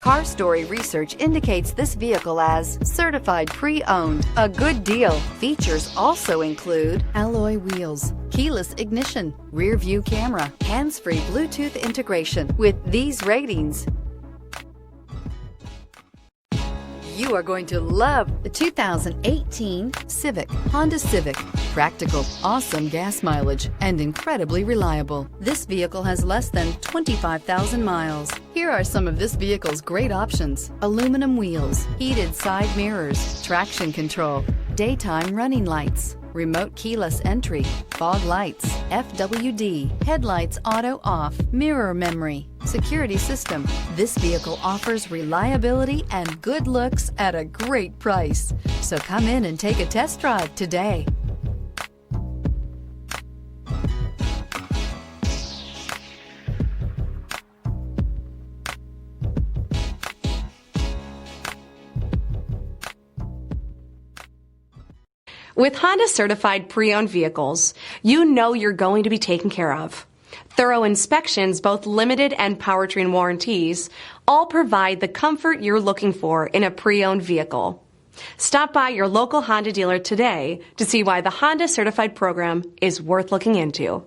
Car Story research indicates this vehicle as certified pre-owned. A good deal. Features also include alloy wheels, keyless ignition, rear view camera, hands-free Bluetooth integration. With these ratings, you are going to love the 2018 Civic. Honda Civic. Practical, awesome gas mileage, and incredibly reliable. This vehicle has less than 25,000 miles. Here are some of this vehicle's great options: aluminum wheels, heated side mirrors, traction control, daytime running lights, remote keyless entry, fog lights, FWD, headlights auto off, mirror memory, security system. This vehicle offers reliability and good looks at a great price. So come in and take a test drive today. With Honda certified pre-owned vehicles, you know you're going to be taken care of. Thorough inspections, both limited and powertrain warranties, all provide the comfort you're looking for in a pre-owned vehicle. Stop by your local Honda dealer today to see why the Honda certified program is worth looking into.